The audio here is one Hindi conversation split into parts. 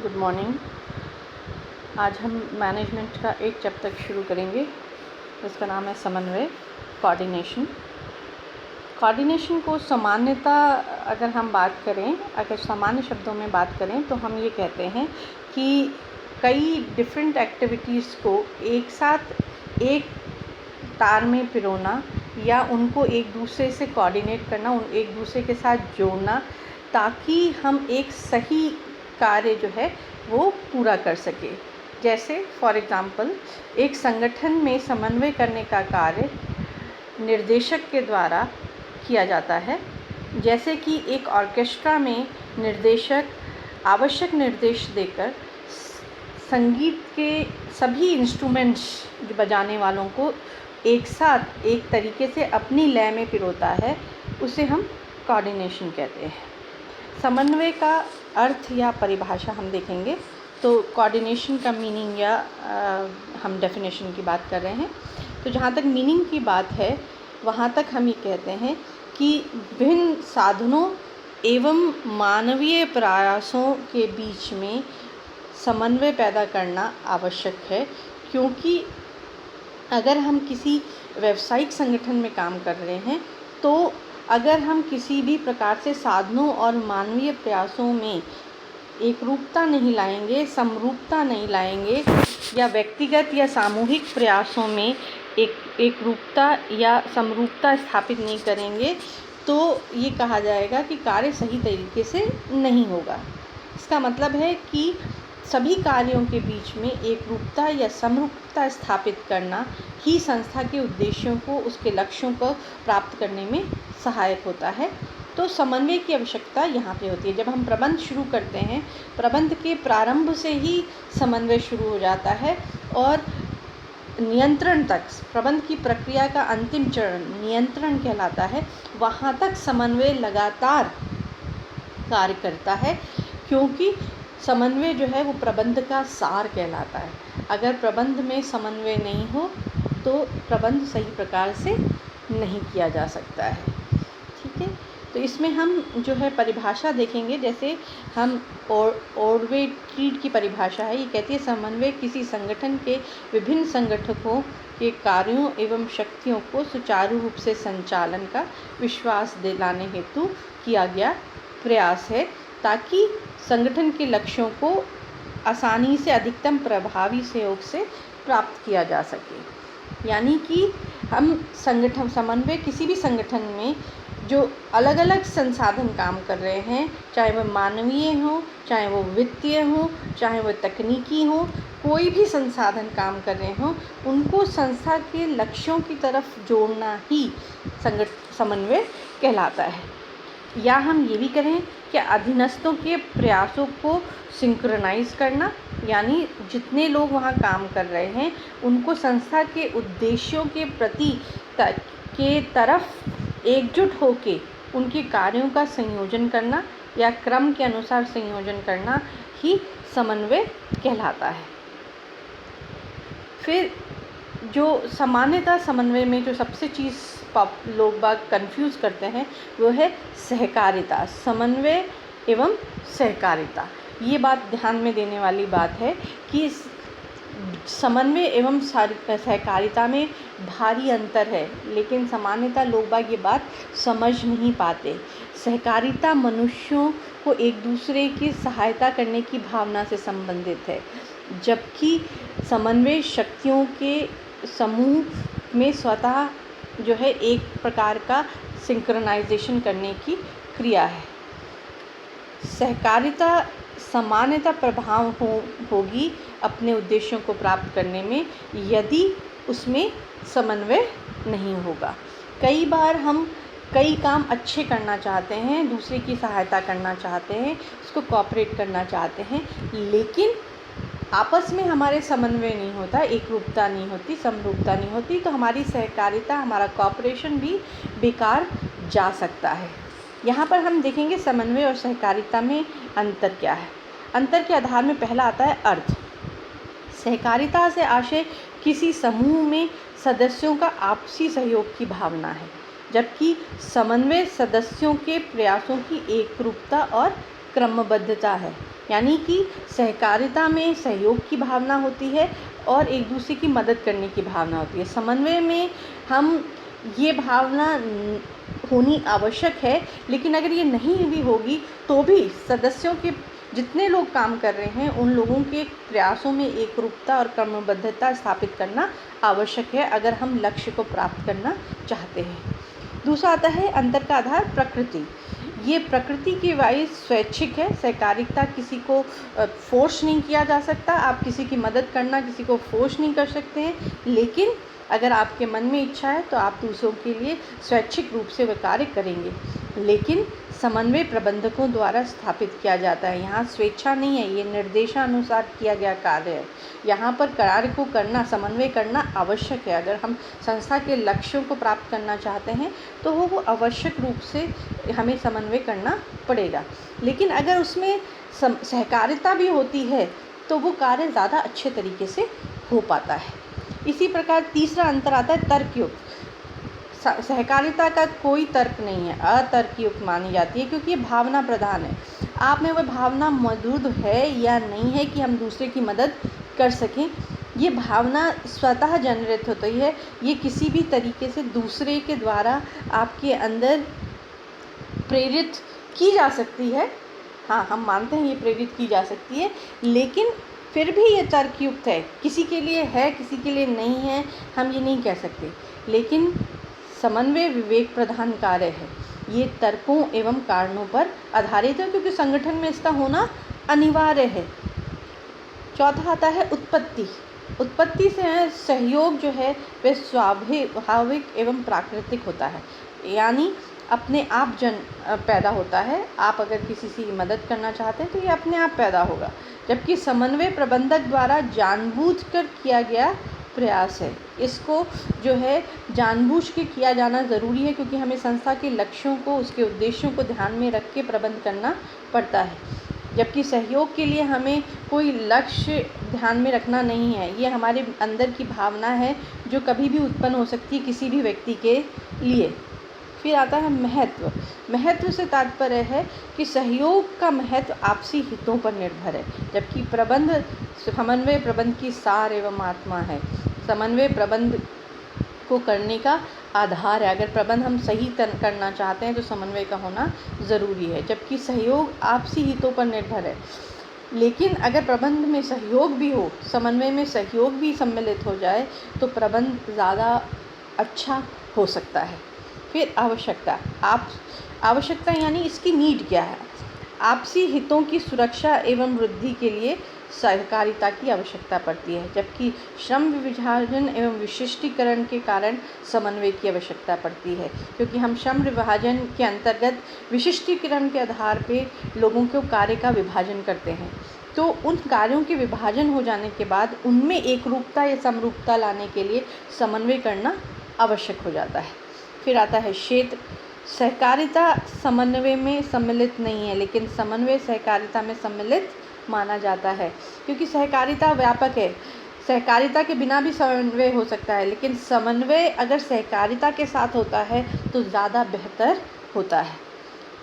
Good morning. आज हम मैनेजमेंट का एक चैप्टर शुरू करेंगे जिसका नाम है समन्वय, कोऑर्डिनेशन। कोऑर्डिनेशन को सामान्यता अगर हम बात करें, अगर सामान्य शब्दों में बात करें तो हम ये कहते हैं कि कई डिफरेंट एक्टिविटीज़ को एक साथ एक तार में पिरोना या उनको एक दूसरे से कोऑर्डिनेट करना, एक दूसरे के साथ जोड़ना, ताकि हम एक सही कार्य जो है वो पूरा कर सके। जैसे फॉर एग्ज़ाम्पल एक संगठन में समन्वय करने का कार्य निर्देशक के द्वारा किया जाता है। जैसे कि एक ऑर्केस्ट्रा में निर्देशक आवश्यक निर्देश देकर संगीत के सभी इंस्ट्रूमेंट्स बजाने वालों को एक साथ एक तरीके से अपनी लय में पिरोता है, उसे हम कोऑर्डिनेशन कहते हैं। समन्वय का अर्थ या परिभाषा हम देखेंगे तो कोऑर्डिनेशन का मीनिंग या हम डेफिनेशन की बात कर रहे हैं। तो जहाँ तक मीनिंग की बात है वहाँ तक हम ये कहते हैं कि विभिन्न साधनों एवं मानवीय प्रयासों के बीच में समन्वय पैदा करना आवश्यक है, क्योंकि अगर हम किसी व्यावसायिक संगठन में काम कर रहे हैं तो अगर हम किसी भी प्रकार से साधनों और मानवीय प्रयासों में एकरूपता नहीं लाएंगे, समरूपता नहीं लाएंगे या व्यक्तिगत या सामूहिक प्रयासों में एकरूपता या समरूपता स्थापित नहीं करेंगे तो ये कहा जाएगा कि कार्य सही तरीके से नहीं होगा। इसका मतलब है कि सभी कार्यों के बीच में एकरूपता या समरूपता स्थापित करना ही संस्था के उद्देश्यों को, उसके लक्ष्यों को प्राप्त करने में सहायक होता है। तो समन्वय की आवश्यकता यहाँ पे होती है। जब हम प्रबंध शुरू करते हैं, प्रबंध के प्रारंभ से ही समन्वय शुरू हो जाता है और नियंत्रण तक, प्रबंध की प्रक्रिया का अंतिम चरण नियंत्रण कहलाता है। वहाँ तक समन्वय लगातार कार्य करता है, क्योंकि समन्वय जो है वो प्रबंध का सार कहलाता है। अगर प्रबंध में समन्वय नहीं हो तो प्रबंध सही प्रकार से नहीं किया जा सकता है। ठीक है, तो इसमें हम जो है परिभाषा देखेंगे। जैसे हम ऑर्डवे ट्रीट की परिभाषा है, ये कहती है समन्वय किसी संगठन के विभिन्न संगठकों के कार्यों एवं शक्तियों को सुचारू रूप से संचालन का विश्वास दिलाने हेतु किया गया प्रयास है, ताकि संगठन के लक्ष्यों को आसानी से अधिकतम प्रभावी सहयोग से प्राप्त किया जा सके। यानी कि हम संगठन समन्वय किसी भी संगठन में जो अलग अलग संसाधन काम कर रहे हैं, चाहे वह मानवीय हो, चाहे वो वित्तीय हो, चाहे वो तकनीकी हो, कोई भी संसाधन काम कर रहे हों, उनको संस्था के लक्ष्यों की तरफ जोड़ना ही समन्वय कहलाता है। या हम ये भी करें कि अधीनस्थों के प्रयासों को सिंक्रोनाइज़ करना, यानी जितने लोग वहाँ काम कर रहे हैं उनको संस्था के उद्देश्यों के प्रति के तरफ एकजुट होके उनके कार्यों का संयोजन करना या क्रम के अनुसार संयोजन करना ही समन्वय कहलाता है। फिर जो सामान्यतः समन्वय में जो सबसे चीज़ लोग बाग कंफ्यूज करते हैं वो है सहकारिता। समन्वय एवं सहकारिता, ये बात ध्यान में देने वाली बात है कि समन्वय एवं सहकारिता में भारी अंतर है, लेकिन सामान्यतः लोग बाग ये बात समझ नहीं पाते। सहकारिता मनुष्यों को एक दूसरे की सहायता करने की भावना से संबंधित है, जबकि समन्वय शक्तियों के समूह में स्वतः जो है एक प्रकार का सिंक्रोनाइजेशन करने की क्रिया है। सहकारिता सामान्यतः प्रभाव होगी अपने उद्देश्यों को प्राप्त करने में, यदि उसमें समन्वय नहीं होगा। कई बार हम कई काम अच्छे करना चाहते हैं, दूसरे की सहायता करना चाहते हैं, उसको कोऑपरेट करना चाहते हैं, लेकिन आपस में हमारे समन्वय नहीं होता, एकरूपता नहीं होती, समरूपता नहीं होती, तो हमारी सहकारिता, हमारा कोऑपरेशन भी बेकार जा सकता है। यहाँ पर हम देखेंगे समन्वय और सहकारिता में अंतर क्या है। अंतर के आधार में पहला आता है अर्थ। सहकारिता से आशय किसी समूह में सदस्यों का आपसी सहयोग की भावना है, जबकि समन्वय सदस्यों के प्रयासों की एकरूपता और क्रमबद्धता है। यानी कि सहकारिता में सहयोग की भावना होती है और एक दूसरे की मदद करने की भावना होती है। समन्वय में हम ये भावना होनी आवश्यक है, लेकिन अगर ये नहीं भी होगी तो भी सदस्यों के जितने लोग काम कर रहे हैं उन लोगों के प्रयासों में एकरूपता और क्रमबद्धता स्थापित करना आवश्यक है अगर हम लक्ष्य को प्राप्त करना चाहते हैं। दूसरा आता है अंतर का आधार प्रकृति। ये प्रकृति की वाइज स्वैच्छिक है। सहकारिता किसी को फोर्स नहीं किया जा सकता। आप किसी की मदद करना किसी को फोर्स नहीं कर सकते हैं, लेकिन अगर आपके मन में इच्छा है तो आप दूसरों के लिए स्वैच्छिक रूप से वह कार्य करेंगे। लेकिन समन्वय प्रबंधकों द्वारा स्थापित किया जाता है। यहाँ स्वेच्छा नहीं है, ये निर्देशानुसार किया गया कार्य है। यहाँ पर कार्य को करना, समन्वय करना आवश्यक है। अगर हम संस्था के लक्ष्यों को प्राप्त करना चाहते हैं तो वो आवश्यक रूप से हमें समन्वय करना पड़ेगा। लेकिन अगर उसमें सहकारिता भी होती है तो वो कार्य ज़्यादा अच्छे तरीके से हो पाता है। इसी प्रकार तीसरा अंतर आता है तर्कयुक्त। सहकारिता का कोई तर्क नहीं है, अतर्कयुक्त मानी जाती है, क्योंकि ये भावना प्रधान है। आप में वह भावना मौजूद है या नहीं है कि हम दूसरे की मदद कर सकें, ये भावना स्वतः जनरेट होती है। ये किसी भी तरीके से दूसरे के द्वारा आपके अंदर प्रेरित की जा सकती है। हाँ, हम मानते हैं ये प्रेरित की जा सकती है, लेकिन फिर भी ये तर्कयुक्त है। किसी के लिए है, किसी के लिए नहीं है, हम ये नहीं कह सकते। लेकिन समन्वय विवेक प्रधान कार्य है। ये तर्कों एवं कारणों पर आधारित है, क्योंकि संगठन में इसका होना अनिवार्य है। चौथा आता है उत्पत्ति। उत्पत्ति से सहयोग जो है वह स्वाभाविक एवं प्राकृतिक होता है, यानी अपने आप पैदा होता है। आप अगर किसी की मदद करना चाहते हैं तो ये अपने आप पैदा होगा। जबकि समन्वय प्रबंधक द्वारा जानबूझकर किया गया प्रयास है। इसको जो है जानबूझ के किया जाना ज़रूरी है, क्योंकि हमें संस्था के लक्ष्यों को, उसके उद्देश्यों को ध्यान में रख के प्रबंध करना पड़ता है। जबकि सहयोग के लिए हमें कोई लक्ष्य ध्यान में रखना नहीं है। ये हमारे अंदर की भावना है जो कभी भी उत्पन्न हो सकती है किसी भी व्यक्ति के लिए। फिर आता है महत्व। महत्व से तात्पर्य है कि सहयोग का महत्व आपसी हितों पर निर्भर है, जबकि समन्वय प्रबंध की सार एवं आत्मा है। समन्वय प्रबंध को करने का आधार है। अगर प्रबंध हम सही करना चाहते हैं तो समन्वय का होना ज़रूरी है, जबकि सहयोग आपसी हितों पर निर्भर है। लेकिन अगर प्रबंध में सहयोग भी हो, समन्वय में सहयोग भी सम्मिलित हो जाए तो प्रबंध ज़्यादा अच्छा हो सकता है। फिर आवश्यकता यानी इसकी नीड क्या है। आपसी हितों की सुरक्षा एवं वृद्धि के लिए सहकारिता की आवश्यकता पड़ती है, जबकि श्रम विभाजन एवं विशिष्टीकरण के कारण समन्वय की आवश्यकता पड़ती है, क्योंकि हम श्रम विभाजन के अंतर्गत विशिष्टीकरण के आधार पे लोगों को कार्य का विभाजन करते हैं। तो उन कार्यों के विभाजन हो जाने के बाद उनमें एकरूपता या समरूपता लाने के लिए समन्वय करना आवश्यक हो जाता है। फिर आता है क्षेत्र। सहकारिता समन्वय में सम्मिलित नहीं है, लेकिन समन्वय सहकारिता में सम्मिलित माना जाता है, क्योंकि सहकारिता व्यापक है। सहकारिता के बिना भी समन्वय हो सकता है, लेकिन समन्वय अगर सहकारिता के साथ होता है तो ज़्यादा बेहतर होता है।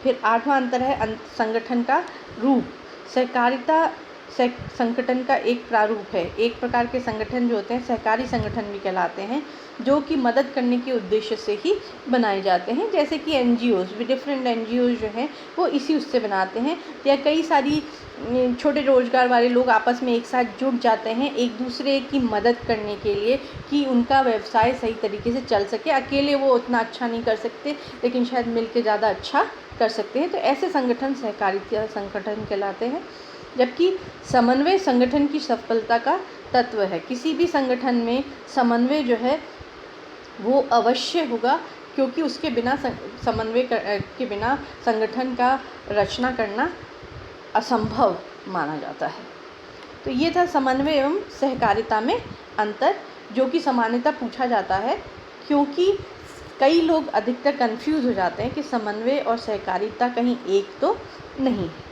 फिर आठवां अंतर है संगठन का रूप। सहकारिता संगठन का एक प्रारूप है। एक प्रकार के संगठन जो होते हैं सहकारी संगठन भी कहलाते हैं, जो कि मदद करने के उद्देश्य से ही बनाए जाते हैं। जैसे कि NGOs भी, डिफरेंट NGOs जो हैं वो इसी उससे बनाते हैं, या कई सारी छोटे रोजगार वाले लोग आपस में एक साथ जुट जाते हैं एक दूसरे की मदद करने के लिए कि उनका व्यवसाय सही तरीके से चल सके। अकेले वो उतना अच्छा नहीं कर सकते, लेकिन शायद मिलके ज़्यादा अच्छा कर सकते हैं। तो ऐसे संगठन सहकारिता संगठन कहलाते हैं। जबकि समन्वय संगठन की सफलता का तत्व है। किसी भी संगठन में समन्वय जो है वो अवश्य होगा, क्योंकि उसके बिना समन्वय के बिना संगठन का रचना करना असंभव माना जाता है। तो ये था समन्वय एवं सहकारिता में अंतर, जो कि सामान्यतः पूछा जाता है, क्योंकि कई लोग अधिकतर कंफ्यूज हो जाते हैं कि समन्वय और सहकारिता कहीं एक तो नहीं है।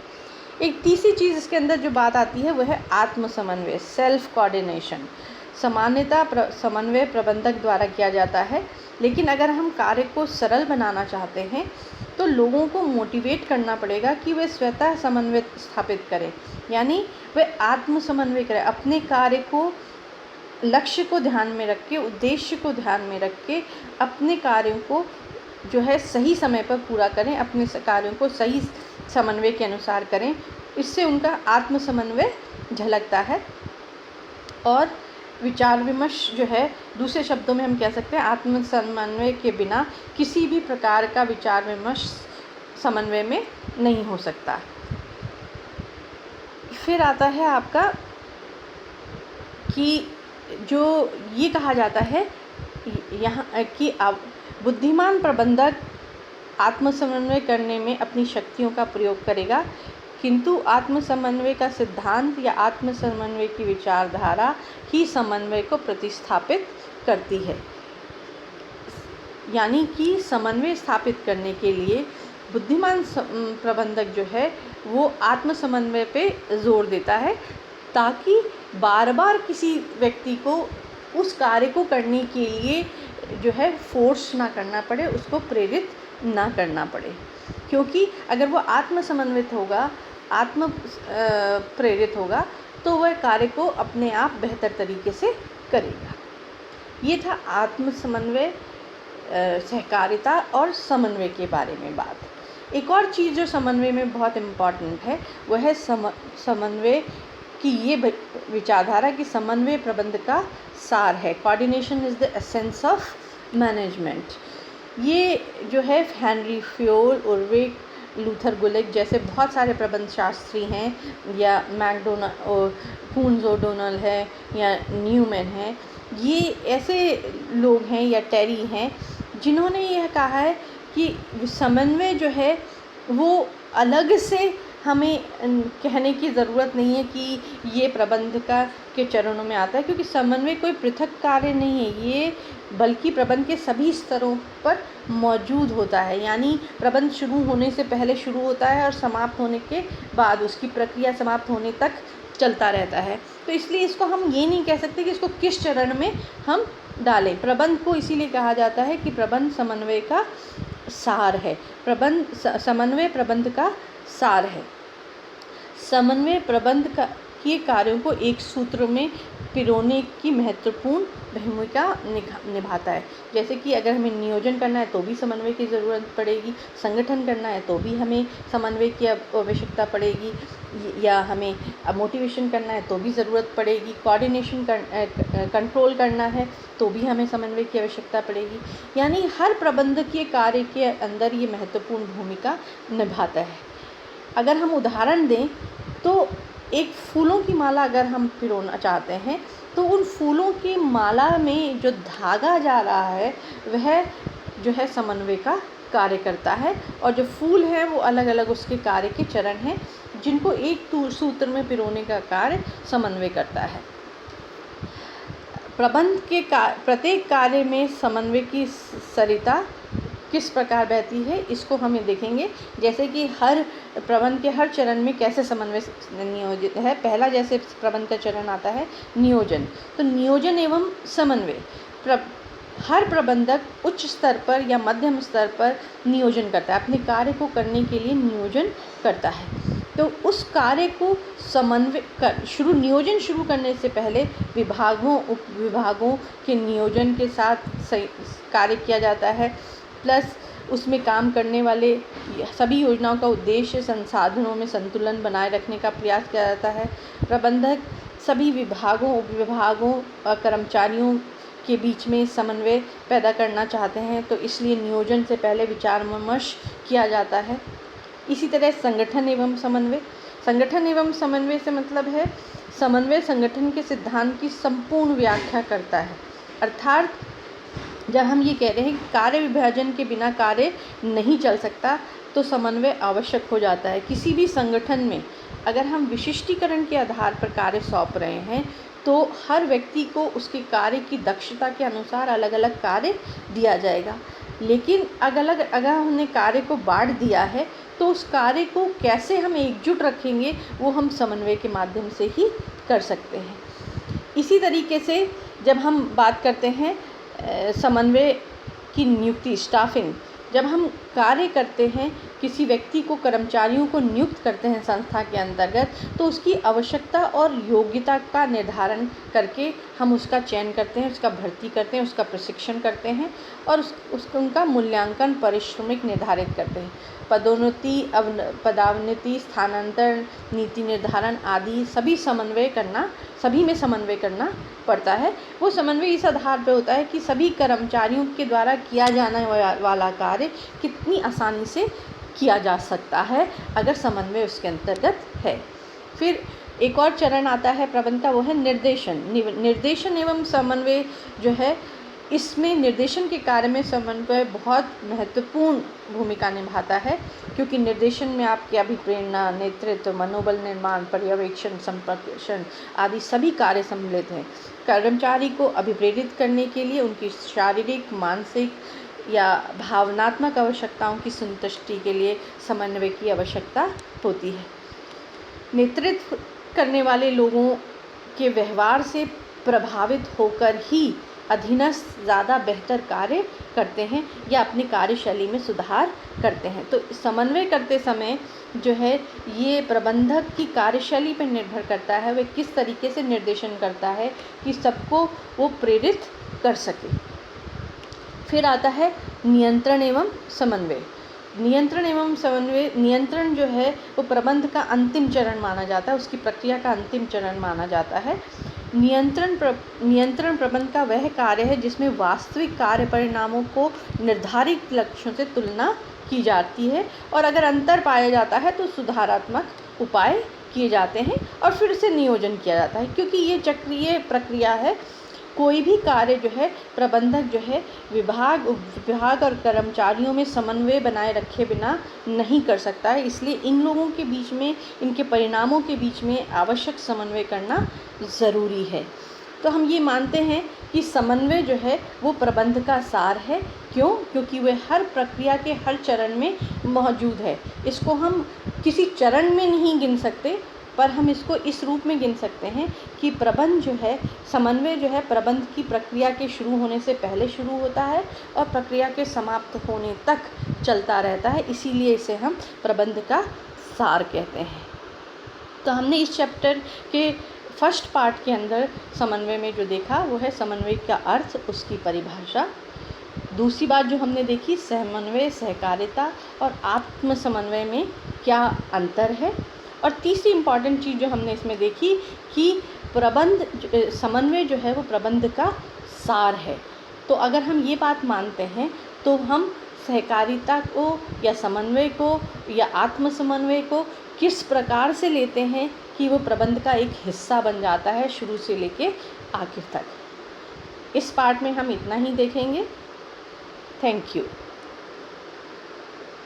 एक तीसरी चीज़ इसके अंदर जो बात आती है वह है आत्म समन्वय, सेल्फ कोऑर्डिनेशन। सामान्यतः समन्वय प्रबंधक द्वारा किया जाता है, लेकिन अगर हम कार्य को सरल बनाना चाहते हैं तो लोगों को मोटिवेट करना पड़ेगा कि वे स्वतः समन्वय स्थापित करें, यानी वे आत्म समन्वय करें, अपने कार्य को, लक्ष्य को ध्यान में रख के, उद्देश्य को ध्यान में रख के अपने कार्यों को जो है सही समय पर पूरा करें, अपने कार्यों को सही समन्वय के अनुसार करें। इससे उनका आत्म समन्वय झलकता है। और विचार विमर्श जो है, दूसरे शब्दों में हम कह सकते हैं आत्म समन्वय के बिना किसी भी प्रकार का विचार विमर्श समन्वय में नहीं हो सकता। फिर आता है आपका कि जो ये कहा जाता है यहाँ कि बुद्धिमान प्रबंधक आत्म समन्वय करने में अपनी शक्तियों का प्रयोग करेगा, किंतु आत्म समन्वय का सिद्धांत या आत्म समन्वय की विचारधारा ही समन्वय को प्रतिस्थापित करती है। यानी कि समन्वय स्थापित करने के लिए बुद्धिमान प्रबंधक जो है वो आत्म समन्वय पे जोर देता है, ताकि बार बार किसी व्यक्ति को उस कार्य को करने के लिए जो है फोर्स ना करना पड़े, उसको प्रेरित ना करना पड़े। क्योंकि अगर वो आत्म समन्वित होगा, आत्म प्रेरित होगा, तो वह कार्य को अपने आप बेहतर तरीके से करेगा। ये था आत्म समन्वय, सहकारिता और समन्वय के बारे में बात। एक और चीज़ जो समन्वय में बहुत इम्पॉर्टेंट है वह है समन्वय की ये विचारधारा कि समन्वय प्रबंध का सार है। Coordination is the essence of management. ये जो है हेनरी फ्योल, उर्विक, लूथर गुलिक जैसे बहुत सारे प्रबंध शास्त्री हैं, या कून्स ओडोनल है, या न्यूमैन है, ये ऐसे लोग हैं, या टेरी हैं, जिन्होंने यह कहा है कि समन्वय जो है वो अलग से हमें कहने की ज़रूरत नहीं है कि ये प्रबंध के चरणों में आता है, क्योंकि समन्वय कोई पृथक कार्य नहीं है, ये बल्कि प्रबंध के सभी स्तरों पर मौजूद होता है। यानी प्रबंध शुरू होने से पहले शुरू होता है और समाप्त होने के बाद उसकी प्रक्रिया समाप्त होने तक चलता रहता है। तो इसलिए इसको हम ये नहीं कह सकते कि इसको किस चरण में हम डालें। प्रबंध को इसीलिए कहा जाता है कि प्रबंध समन्वय का सार है। समन्वय प्रबंध का सार है। समन्वय प्रबंध के कार्यों को एक सूत्र में पिरोने की महत्वपूर्ण भूमिका निभाता है। जैसे कि अगर हमें नियोजन करना है तो भी समन्वय की ज़रूरत पड़ेगी, संगठन करना है तो भी हमें समन्वय की आवश्यकता पड़ेगी, या हमें मोटिवेशन करना है तो भी ज़रूरत पड़ेगी, कोऑर्डिनेशन कंट्रोल करना है तो भी हमें समन्वय की आवश्यकता पड़ेगी। यानी हर प्रबंधकीय कार्य के अंदर ये महत्वपूर्ण भूमिका निभाता है। अगर हम उदाहरण दें तो एक फूलों की माला अगर हम पिरोना चाहते हैं तो उन फूलों की माला में जो धागा जा रहा है वह जो है समन्वय का कार्य करता है, और जो फूल है वो अलग अलग उसके कार्य के चरण हैं जिनको एक सूत्र में पिरोने का कार्य समन्वय करता है। प्रबंध के प्रत्येक कार्य में समन्वय की सरिता किस प्रकार बहती है इसको हमें देखेंगे। जैसे कि हर प्रबंध के हर चरण में कैसे समन्वय नियोजित है। पहला जैसे प्रबंध का चरण आता है नियोजन, तो नियोजन एवं समन्वय हर प्रबंधक उच्च स्तर पर या मध्यम स्तर पर नियोजन करता है, अपने कार्य को करने के लिए नियोजन करता है। तो उस कार्य को नियोजन शुरू करने से पहले विभागों उप विभागों के नियोजन के साथ कार्य किया जाता है, प्लस उसमें काम करने वाले सभी योजनाओं का उद्देश्य संसाधनों में संतुलन बनाए रखने का प्रयास किया जाता है। प्रबंधक सभी विभागों उप विभागों और कर्मचारियों के बीच में समन्वय पैदा करना चाहते हैं, तो इसलिए नियोजन से पहले विचार विमर्श किया जाता है। इसी तरह संगठन एवं समन्वय से मतलब है समन्वय संगठन के सिद्धांत की संपूर्ण व्याख्या करता है। अर्थात जब हम ये कह रहे हैं कि कार्य विभाजन के बिना कार्य नहीं चल सकता, तो समन्वय आवश्यक हो जाता है। किसी भी संगठन में अगर हम विशिष्टीकरण के आधार पर कार्य सौंप रहे हैं तो हर व्यक्ति को उसके कार्य की दक्षता के अनुसार अलग अलग कार्य दिया जाएगा। लेकिन अगर हमने कार्य को बांट दिया है तो उस कार्य को कैसे हम एकजुट रखेंगे वो हम समन्वय के माध्यम से ही कर सकते हैं। इसी तरीके से जब हम बात करते हैं समन्वय की नियुक्ति, स्टाफिंग, जब हम कार्य करते हैं, किसी व्यक्ति को, कर्मचारियों को नियुक्त करते हैं संस्था के अंतर्गत, तो उसकी आवश्यकता और योग्यता का निर्धारण करके हम उसका चयन करते हैं, उसका भर्ती करते हैं, उसका प्रशिक्षण करते हैं और उनका मूल्यांकन पारिश्रमिक निर्धारित करते हैं। पदोन्नति, पदावनति, स्थानांतरण, नीति निर्धारण आदि सभी में समन्वय करना पड़ता है। वो समन्वय इस आधार पर होता है कि सभी कर्मचारियों के द्वारा किया जाने वाला कार्य कितनी आसानी से किया जा सकता है अगर समन्वय उसके अंतर्गत है। फिर एक और चरण आता है प्रबंध का, वो है निर्देशन एवं समन्वय जो है। इसमें निर्देशन के कार्य में समन्वय बहुत महत्वपूर्ण भूमिका निभाता है, क्योंकि निर्देशन में आपकी अभिप्रेरणा, नेतृत्व, मनोबल निर्माण, पर्यवेक्षण, संप्रेषण आदि सभी कार्य सम्मिलित हैं। कर्मचारी को अभिप्रेरित करने के लिए उनकी शारीरिक, मानसिक या भावनात्मक आवश्यकताओं की संतुष्टि के लिए समन्वय की आवश्यकता होती है। नेतृत्व करने वाले लोगों के व्यवहार से प्रभावित होकर ही अधीनस्थ ज़्यादा बेहतर कार्य करते हैं या अपनी कार्यशैली में सुधार करते हैं। तो समन्वय करते समय जो है ये प्रबंधक की कार्यशैली पर निर्भर करता है, वह किस तरीके से निर्देशन करता है कि सबको वो प्रेरित कर सके। फिर आता है नियंत्रण एवं समन्वय। नियंत्रण जो है वो प्रबंध का अंतिम चरण माना जाता है, उसकी प्रक्रिया का अंतिम चरण माना जाता है। नियंत्रण प्रबंध का वह कार्य है जिसमें वास्तविक कार्य परिणामों को निर्धारित लक्ष्यों से तुलना की जाती है और अगर अंतर पाया जाता है तो सुधारात्मक उपाय किए जाते हैं और फिर से नियोजन किया जाता है। क्योंकि ये चक्रीय प्रक्रिया है, कोई भी कार्य जो है प्रबंधक जो है विभाग और कर्मचारियों में समन्वय बनाए रखे बिना नहीं कर सकता है। इसलिए इन लोगों के बीच में, इनके परिणामों के बीच में आवश्यक समन्वय करना ज़रूरी है। तो हम ये मानते हैं कि समन्वय जो है वो प्रबंध का सार है। क्यों? क्योंकि वह हर प्रक्रिया के हर चरण में मौजूद है। इसको हम किसी चरण में नहीं गिन सकते, पर हम इसको इस रूप में गिन सकते हैं कि प्रबंध जो है, समन्वय जो है प्रबंध की प्रक्रिया के शुरू होने से पहले शुरू होता है और प्रक्रिया के समाप्त होने तक चलता रहता है। इसीलिए इसे हम प्रबंध का सार कहते हैं। तो हमने इस चैप्टर के फर्स्ट पार्ट के अंदर समन्वय में जो देखा वो है समन्वय का अर्थ, उसकी परिभाषा। दूसरी बात जो हमने देखी, समन्वय, सहकारिता और आत्म समन्वय में क्या अंतर है। और तीसरी इम्पॉर्टेंट चीज़ जो हमने इसमें देखी कि समन्वय जो है वो प्रबंध का सार है। तो अगर हम ये बात मानते हैं तो हम सहकारिता को या समन्वय को या आत्म समन्वय को किस प्रकार से लेते हैं कि वो प्रबंध का एक हिस्सा बन जाता है शुरू से लेके आखिर तक। इस पार्ट में हम इतना ही देखेंगे। Thank you.